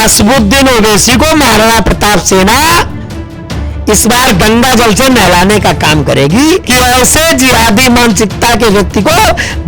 नसरुद्दीन ओवैसी को महाराणा प्रताप सेना इस बार गंगा जल से नहलाने का काम करेगी कि ऐसे जिहादी मानसिकता के व्यक्ति को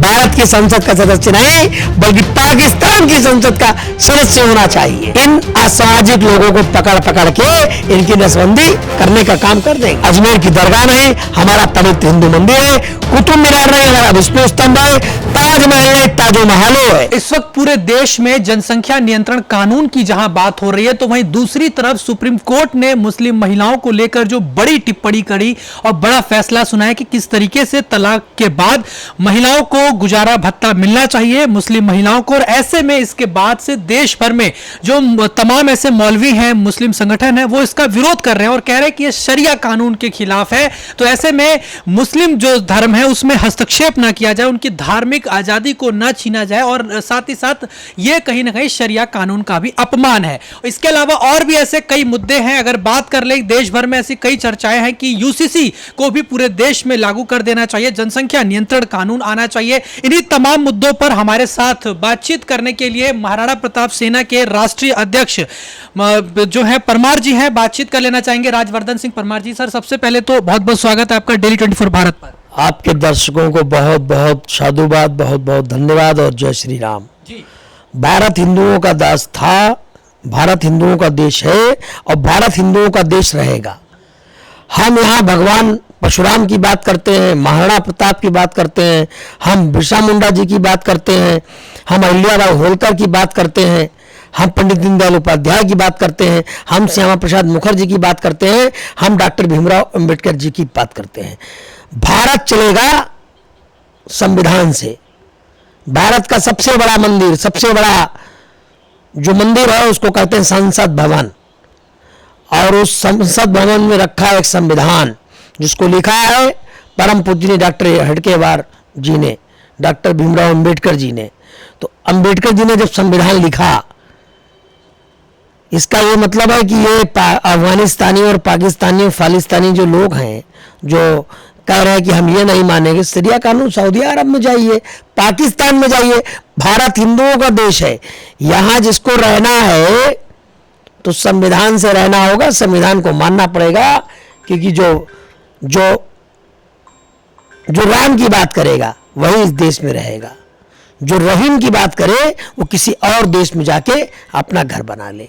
भारत की संसद का सदस्य नहीं बल्कि पाकिस्तान की संसद का सदस्य होना चाहिए। इन असामाजिक लोगों को पकड़ पकड़ के इनकी नसबंदी करने का काम कर देंगे। अजमेर की दरगाह नहीं, हमारा पवित्र हिंदू मंदिर है। कुतुब मीनार नहीं, हमारा विष्णु स्तंभ है। ताजमहल नहीं, ताजमहल है। इस वक्त पूरे देश में जनसंख्या नियंत्रण कानून की जहां बात हो रही है, तो वहीं दूसरी तरफ सुप्रीम कोर्ट ने मुस्लिम महिलाओं को लेकर जो बड़ी टिप्पणी करी और बड़ा फैसला सुनाया कि किस तरीके से तलाक के बाद महिलाओं को गुजारा भत्ता मिलना चाहिए, मुस्लिम महिलाओं को। और ऐसे में इसके बाद से देश भर में जो तमाम ऐसे मौलवी हैं, मुस्लिम संगठन हैं, वो इसका विरोध कर रहे हैं और कह रहे हैं कि यह शरिया कानून के खिलाफ है। तो ऐसे में मुस्लिम जो धर्म है उसमें हस्तक्षेप ना किया जाए, उनकी धार्मिक आजादी को ना छीना जाए और साथ ही साथ ये कहीं ना कहीं शरिया कानून का भी अपमान है। इसके अलावा और भी ऐसे कई मुद्दे हैं। अगर बात कर ले, देश भर में ऐसी कई चर्चाएं हैं कि यूसीसी को भी पूरे देश में लागू कर देना चाहिए, जनसंख्या नियंत्रण कानून आना चाहिए। इन्हीं तमाम मुद्दों पर हमारे साथ बातचीत करने के लिए महाराणा प्रताप सेना के राष्ट्रीय अध्यक्ष जो है परमार जी हैं, बातचीत कर लेना चाहेंगे। राजवर्धन सिंह परमार जी, सर सबसे पहले तो बहुत बहुत स्वागत है आपका डेली 24 भारत पर। आपके दर्शकों को बहुत बहुत साधुवाद, बहुत बहुत धन्यवाद और जय श्री राम जी। भारत हिंदुओं का देश था, भारत हिंदुओं का देश है और भारत हिंदुओं का देश रहेगा। हम यहाँ भगवान परशुराम की बात करते हैं, महाराणा प्रताप की बात करते हैं, हम बिरसा मुंडा जी की बात करते हैं, हम अहिल्याबाई होलकर की बात करते हैं, हम पंडित दीनदयाल उपाध्याय की बात करते हैं, हम श्यामा प्रसाद मुखर्जी की बात करते हैं, हम डॉक्टर भीमराव अंबेडकर जी की बात करते हैं। भारत चलेगा संविधान से। भारत का सबसे बड़ा मंदिर, सबसे बड़ा जो मंदिर है उसको कहते हैं संसद भवन, और उस संसद भवन में रखा एक संविधान जिसको लिखा है परम पूजनीय डॉक्टर हेडगेवार जी ने, डॉक्टर भीमराव अंबेडकर जी ने। तो अंबेडकर जी ने जब संविधान लिखा, इसका ये मतलब है कि ये अफगानिस्तानी और पाकिस्तानी फालिस्तानी जो लोग हैं जो कह रहे हैं कि हम ये नहीं मानेंगे, शरिया कानून सऊदी अरब में जाइए, पाकिस्तान में जाइए। भारत हिंदुओं का देश है, यहाँ जिसको रहना है तो संविधान से रहना होगा, संविधान को मानना पड़ेगा। क्योंकि जो राम की बात करेगा वही इस देश में रहेगा, जो रहीम की बात करे वो किसी और देश में जाके अपना घर बना ले।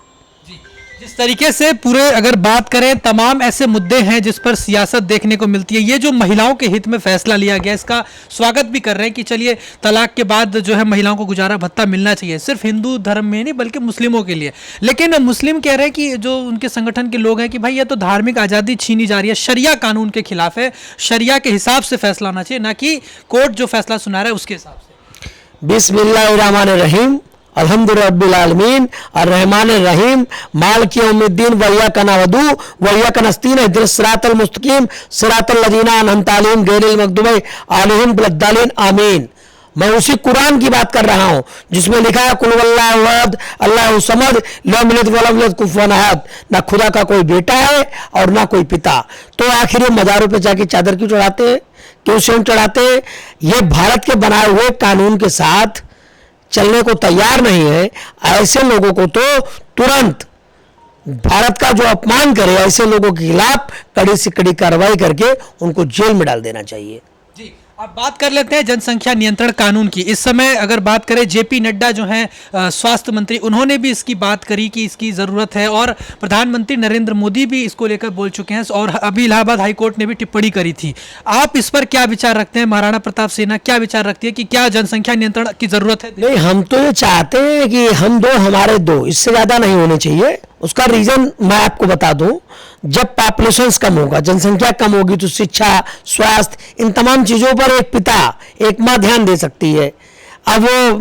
जिस तरीके से पूरे अगर बात करें, तमाम ऐसे मुद्दे हैं जिस पर सियासत देखने को मिलती है। ये जो महिलाओं के हित में फैसला लिया गया, इसका स्वागत भी कर रहे हैं कि चलिए तलाक के बाद जो है महिलाओं को गुजारा भत्ता मिलना चाहिए, सिर्फ हिंदू धर्म में नहीं बल्कि मुस्लिमों के लिए। लेकिन मुस्लिम कह रहे हैं कि जो उनके संगठन के लोग हैं कि भाई ये तो धार्मिक आज़ादी छीनी जा रही है, शरिया कानून के खिलाफ है, शरिया के हिसाब से फैसला होना चाहिए, ना कि कोर्ट जो फैसला सुना रहा है उसके हिसाब से। बिस्मिल्लाहिर्रहमानिर्रहीम, अल्हम्दुलिल्लाहिल आलमीन अर्रहमान रहीम मालिक यौमिद्दीन वइय्याका नअबुदु वइय्याका नस्तईन इहदिनस सिरातल मुस्तकीम सिरातल लज़ीना अनअमता अलैहिम गैरिल मग़दूबि अलैहिम वलद्दालिन आमीन। मैं उसी कुरान की बात कर रहा हूँ जिसमें लिखा है कुल वल्लाहु अहद अल्लाहु समद लम यलिद वलम यूलद कुफुवन अहद। ना खुदा का कोई बेटा है और ना कोई पिता। तो आखिर ये मज़ारों पे जाके चादर क्यों चढ़ाते हैं, क्यों स्वयं चढ़ाते हैं? ये भारत के बनाए हुए कानून के साथ चलने को तैयार नहीं है। ऐसे लोगों को तो तुरंत भारत का जो अपमान करे, ऐसे लोगों के खिलाफ कड़ी से कड़ी कार्रवाई करके उनको जेल में डाल देना चाहिए। जी, अब बात कर लेते हैं जनसंख्या नियंत्रण कानून की। इस समय अगर बात करें, जेपी नड्डा जो हैं स्वास्थ्य मंत्री, उन्होंने भी इसकी बात करी कि इसकी ज़रूरत है और प्रधानमंत्री नरेंद्र मोदी भी इसको लेकर बोल चुके हैं और अभी इलाहाबाद हाईकोर्ट ने भी टिप्पणी करी थी। आप इस पर क्या विचार रखते हैं? महाराणा प्रताप सेना क्या विचार रखती है कि क्या जनसंख्या नियंत्रण की ज़रूरत है? नहीं, हम तो ये चाहते हैं कि हम दो हमारे दो, इससे ज़्यादा नहीं होने चाहिए। उसका रीज़न मैं आपको बता दूं, जब पॉपुलेशन कम होगा, जनसंख्या कम होगी, तो शिक्षा, स्वास्थ्य, इन तमाम चीज़ों पर एक पिता एक माँ ध्यान दे सकती है। अब वो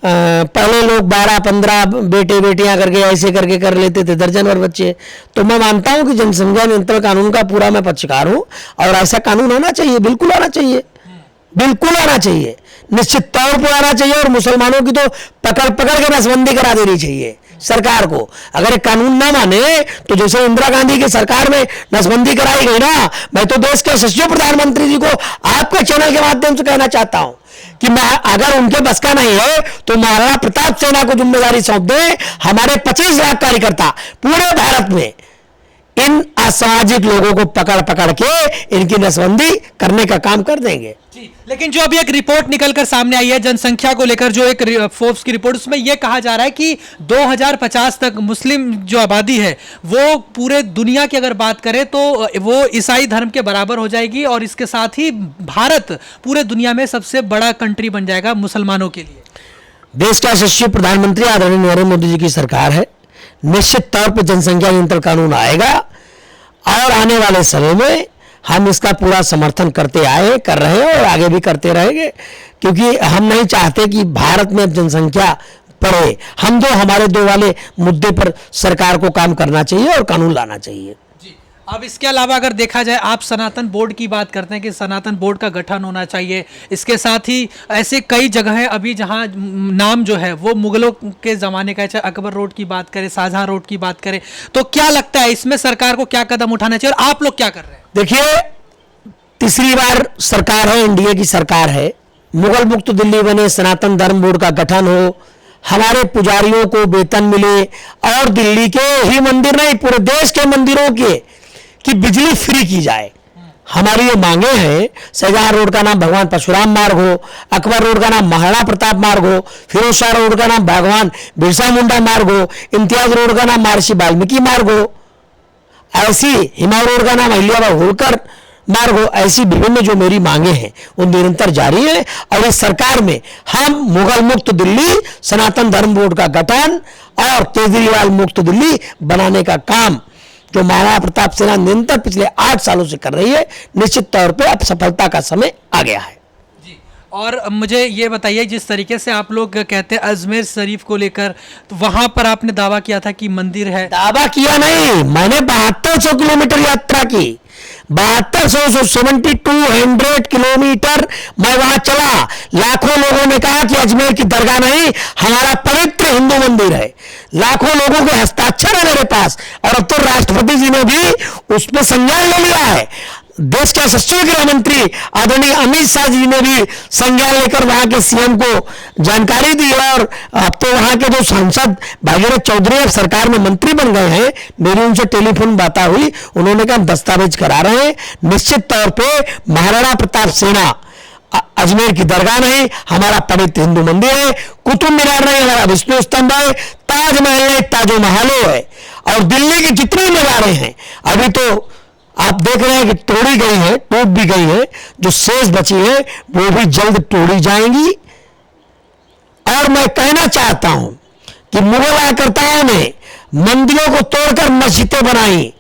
पहले लोग 12-15 बेटे बेटियां करके ऐसे करके कर लेते थे, दर्जन भर बच्चे। तो मैं मानता हूं कि जनसंख्या नियंत्रण कानून का पूरा मैं पक्षकार हूं और ऐसा कानून होना चाहिए, बिल्कुल आना चाहिए, बिल्कुल आना चाहिए, निश्चित तौर पर आना चाहिए। और मुसलमानों की तो पकड़ पकड़ के नसबंदी करा देनी चाहिए सरकार को। अगर एक कानून ना माने तो जैसे इंदिरा गांधी की सरकार में नसबंदी कराई गई ना, मैं तो देश के यशस्वी प्रधानमंत्री जी को आपके चैनल के माध्यम से कहना चाहता हूं कि अगर उनके बस का नहीं है तो महाराणा प्रताप सेना को जिम्मेदारी सौंप दें। हमारे 25 लाख कार्यकर्ता पूरे भारत में इन असामाजिक लोगों को पकड़ पकड़ के इनकी नसबंदी करने का काम कर देंगे। जी, लेकिन जो अभी एक रिपोर्ट निकलकर सामने आई है जनसंख्या को लेकर, जो एक फोर्ब्स की रिपोर्ट, उसमें यह कहा जा रहा है कि 2050 तक मुस्लिम जो आबादी है वो पूरे दुनिया की अगर बात करें तो वो ईसाई धर्म के बराबर हो जाएगी, और इसके साथ ही भारत पूरे दुनिया में सबसे बड़ा कंट्री बन जाएगा मुसलमानों के लिए। देश का यशस्वी प्रधानमंत्री आदरणीय नरेंद्र मोदी जी की सरकार है। निश्चित तौर पर जनसंख्या नियंत्रण कानून आएगा और आने वाले समय में हम इसका पूरा समर्थन करते आए, कर रहे हैं और आगे भी करते रहेंगे, क्योंकि हम नहीं चाहते कि भारत में अब जनसंख्या बढ़े। हम हमारे दो वाले मुद्दे पर सरकार को काम करना चाहिए और कानून लाना चाहिए। अब इसके अलावा अगर देखा जाए, आप सनातन बोर्ड की बात करते हैं कि सनातन बोर्ड का गठन होना चाहिए। इसके साथ ही ऐसे कई जगह हैं अभी जहां नाम जो है वो मुगलों के ज़माने का है, चाहे अकबर रोड की बात करें, शाहजहां रोड की बात करें, तो क्या लगता है इसमें सरकार को क्या कदम उठाना चाहिए और आप लोग क्या कर रहे हैं? देखिए, तीसरी बार सरकार है, एनडीए की सरकार है। मुगल मुक्त दिल्ली बने, सनातन धर्म बोर्ड का गठन हो, हमारे पुजारियों को वेतन मिले और दिल्ली के ही मंदिर नहीं पूरे देश के मंदिरों के कि बिजली फ्री की जाए। हमारी ये मांगे हैं। शाहजहां रोड का नाम भगवान परशुराम मार्ग हो, अकबर रोड का नाम महाराणा प्रताप मार्ग हो, फिरोज शाह रोड का नाम भगवान बिरसा मुंडा मार्ग हो, इम्तियाज रोड का नाम महर्षि वाल्मीकि मार्ग हो, ऐसी हिमालय रोड का नाम अहिल्याबाई होलकर मार्ग हो। ऐसी विभिन्न जो मेरी मांगे हैं वो निरंतर जारी है और इस सरकार में हम मुगल मुक्त दिल्ली, सनातन धर्म बोर्ड का गठन और केजरीवाल मुक्त दिल्ली बनाने का काम जो महाराणा प्रताप सेना निरंतर पिछले 8 सालों से कर रही है, निश्चित तौर पे अब सफलता का समय आ गया है। जी, और मुझे ये बताइए, जिस तरीके से आप लोग कहते हैं अजमेर शरीफ को लेकर, तो वहां पर आपने दावा किया था कि मंदिर है। दावा किया नहीं, मैंने 7200 किलोमीटर यात्रा की, 7200 किलोमीटर मैं वहां चला। लाखों लोगों ने कहा कि अजमेर की दरगाह नहीं, हमारा पवित्र हिंदू मंदिर है। लाखों लोगों के हस्ताक्षर है मेरे पास और अब तो राष्ट्रपति जी ने भी उसमें संज्ञान ले लिया है। देश के यशस्वी गृह मंत्री आदरणीय अमित शाह जी ने भी संज्ञान लेकर वहां के सीएम को जानकारी दी और अब तो वहां के जो सांसद भागीरथ चौधरी अब सरकार में मंत्री बन गए हैं। मेरी उनसे टेलीफोन बात हुई, उन्होंने कहा दस्तावेज करा रहे हैं। निश्चित तौर पे महाराणा प्रताप सेना अजमेर की दरगाह नहीं, हमारा पवित्र हिंदू मंदिर है। कुतुब मीनार नहीं, हमारा विष्णु स्तंभ है। ताजमहल नहीं, ताजो महलो है। और दिल्ली की जितनी मीनारें हैं अभी तो आप देख रहे हैं कि तोड़ी गई है, टूट भी गई है, जो शेष बची है वो भी जल्द तोड़ी जाएंगी। और मैं कहना चाहता हूं कि मुगल आक्रताओं ने मंदिरों को तोड़कर मस्जिदें बनाई,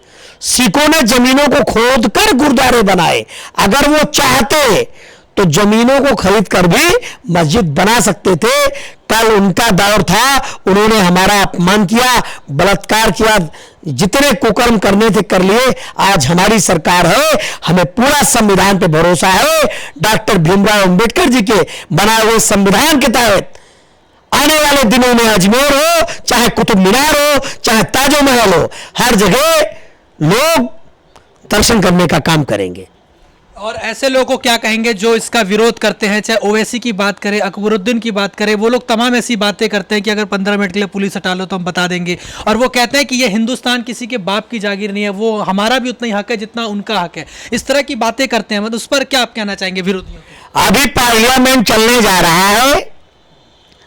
सिखों ने जमीनों को खोदकर गुरुद्वारे बनाए। अगर वो चाहते तो जमीनों को खरीद कर भी मस्जिद बना सकते थे। कल उनका दौर था, उन्होंने हमारा अपमान किया, बलात्कार किया, जितने कुकर्म करने थे कर लिए। आज हमारी सरकार है, हमें पूरा संविधान पे भरोसा है। डॉक्टर भीमराव अंबेडकर जी के बनाए हुए संविधान के तहत आने वाले दिनों में अजमेर हो, चाहे कुतुब मीनार हो, चाहे ताजो महल हो, हर जगह लोग दर्शन करने का काम करेंगे। और ऐसे लोगों को क्या कहेंगे जो इसका विरोध करते हैं? चाहे ओवैसी की बात करें, अकबरुद्दीन की बात करें, वो लोग तमाम ऐसी बातें करते हैं कि अगर 15 मिनट के लिए पुलिस हटा लो तो हम बता देंगे। और वो कहते हैं कि ये हिंदुस्तान किसी के बाप की जागीर नहीं है, वो हमारा भी उतना ही हक है जितना उनका हक है। इस तरह की बातें करते हैं, मतलब उस पर क्या आप कहना चाहेंगे विरोधियों को? अभी पार्लियामेंट चलने जा रहा है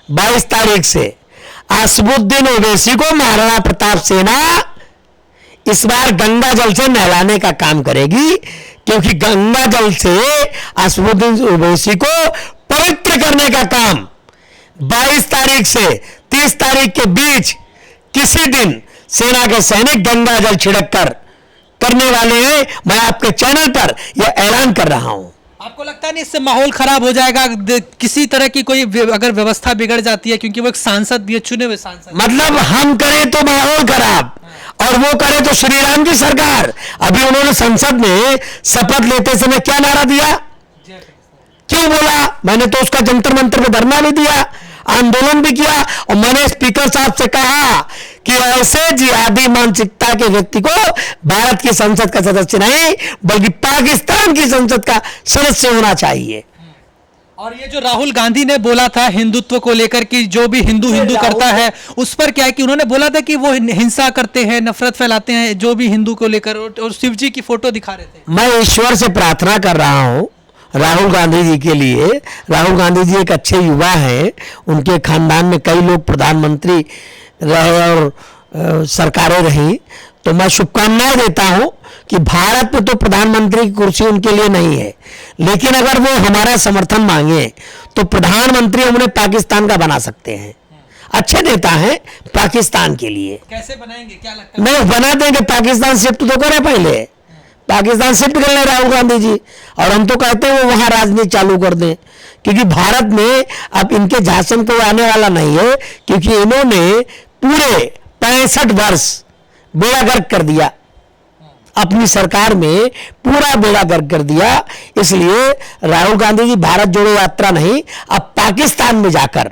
22 तारीख से। असदुद्दीन ओवैसी को महाराणा प्रताप सेना इस बार गंगा जल से नहलाने का काम करेगी, क्योंकि गंगा जल से असदुद्दीन ओवैसी को पवित्र करने का काम 22 तारीख से 30 तारीख के बीच किसी दिन सेना के सैनिक गंगा जल छिड़क कर करने वाले हैं। मैं आपके चैनल पर यह ऐलान कर रहा हूं। आपको लगता नहीं इससे माहौल खराब हो जाएगा? किसी तरह की कोई अगर व्यवस्था बिगड़ जाती है, क्योंकि वो एक सांसद भी है, चुने हुए सांसद। मतलब हम करें तो माहौल खराब और वो करे तो श्री राम की सरकार। अभी उन्होंने संसद में शपथ लेते समय क्या नारा दिया, क्यों बोला? मैंने तो उसका जंतर मंतर में धरना भी दिया, आंदोलन भी किया और मैंने स्पीकर साहब से कहा कि ऐसे जिहादी मानसिकता के व्यक्ति को भारत की संसद का सदस्य नहीं बल्कि पाकिस्तान की संसद का सदस्य होना चाहिए। और ये जो राहुल गांधी ने बोला था हिंदुत्व को लेकर कि जो भी हिंदू करता है, उस पर क्या है कि उन्होंने बोला था कि वो हिंसा करते हैं, नफरत फैलाते हैं जो भी हिंदू को लेकर, और शिव जी की फोटो दिखा रहे थे। मैं ईश्वर से प्रार्थना कर रहा हूँ राहुल गांधी जी के लिए। राहुल गांधी जी एक अच्छे युवा हैं, उनके खानदान में कई लोग प्रधानमंत्री रहे और सरकारें रही, तो मैं शुभकामनाएं देता हूं कि भारत में तो प्रधानमंत्री की कुर्सी उनके लिए नहीं है, लेकिन अगर वो हमारा समर्थन मांगे तो प्रधानमंत्री उन्हें पाकिस्तान का बना सकते हैं। अच्छे नेता हैं पाकिस्तान के लिए। कैसे बनाएंगे, क्या लगता है? नहीं, बना देंगे। पाकिस्तान शिफ्ट तो करे, पहले पाकिस्तान शिफ्ट कर ले राहुल गांधी जी, और हम तो कहते हैं वो वहां राजनीति चालू कर दें, क्योंकि भारत में अब इनके शासन को आने वाला नहीं है, क्योंकि इन्होंने पूरे 65 वर्ष बेड़ा गर्क कर दिया, अपनी सरकार में पूरा बेड़ा गर्क कर दिया। इसलिए राहुल गांधी जी भारत जोड़ो यात्रा नहीं, अब पाकिस्तान में जाकर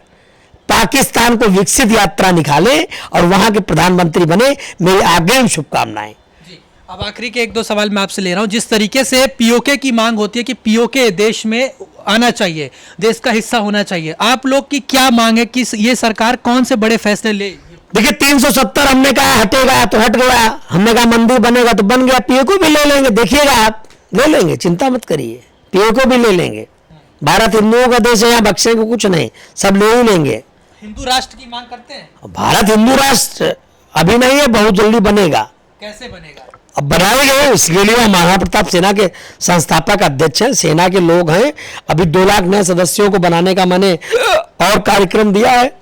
पाकिस्तान को विकसित यात्रा निकाले और वहां के प्रधानमंत्री बने। मेरी आग्रह शुभकामनाएं। अब आखिरी के 1-2 सवाल मैं आपसे ले रहा हूं। जिस तरीके से पीओके की मांग होती है कि पीओके देश में आना चाहिए, देश का हिस्सा होना चाहिए, आप लोग की क्या मांग है कि ये सरकार कौन से बड़े फैसले ले? देखिए 370 हमने कहा हटेगा तो हट गया, हमने कहा मंदिर बनेगा तो बन गया। पीओके भी ले लेंगे, देखिएगा आप, ले लेंगे, चिंता मत करिए, पीओके भी ले लेंगे। भारत हिंदुओं का देश है, यहाँ बख्शे को कुछ नहीं, सब ले ही लेंगे। हिंदू राष्ट्र की मांग करते हैं? भारत हिंदू राष्ट्र अभी नहीं है, बहुत जल्दी बनेगा। कैसे बनेगा? अब बनाएंगे, इसके लिए महाराणा प्रताप सेना के संस्थापक अध्यक्ष हैं, सेना के लोग हैं। अभी 2 लाख नए सदस्यों को बनाने का मैंने और कार्यक्रम दिया है,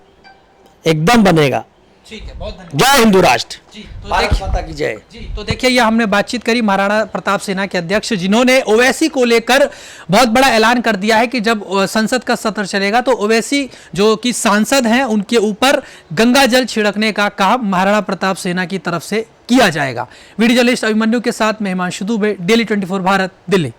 एकदम बनेगा। ठीक है, बहुत धन्यवाद। जय हिंदू राष्ट्र जी, तो भारत माता की जय। जी, तो देखिए ये हमने बातचीत करी महाराणा प्रताप सेना के अध्यक्ष, जिन्होंने ओवैसी को लेकर बहुत बड़ा ऐलान कर दिया है कि जब संसद का सत्र चलेगा तो ओवैसी जो कि सांसद हैं उनके ऊपर गंगा जल छिड़कने का काम महाराणा प्रताप सेना की तरफ से किया जाएगा। वीडियो जर्नलिस्ट अभिमन्यु के साथ मैं हिमांशु दुबे, डेली 24 भारत, दिल्ली।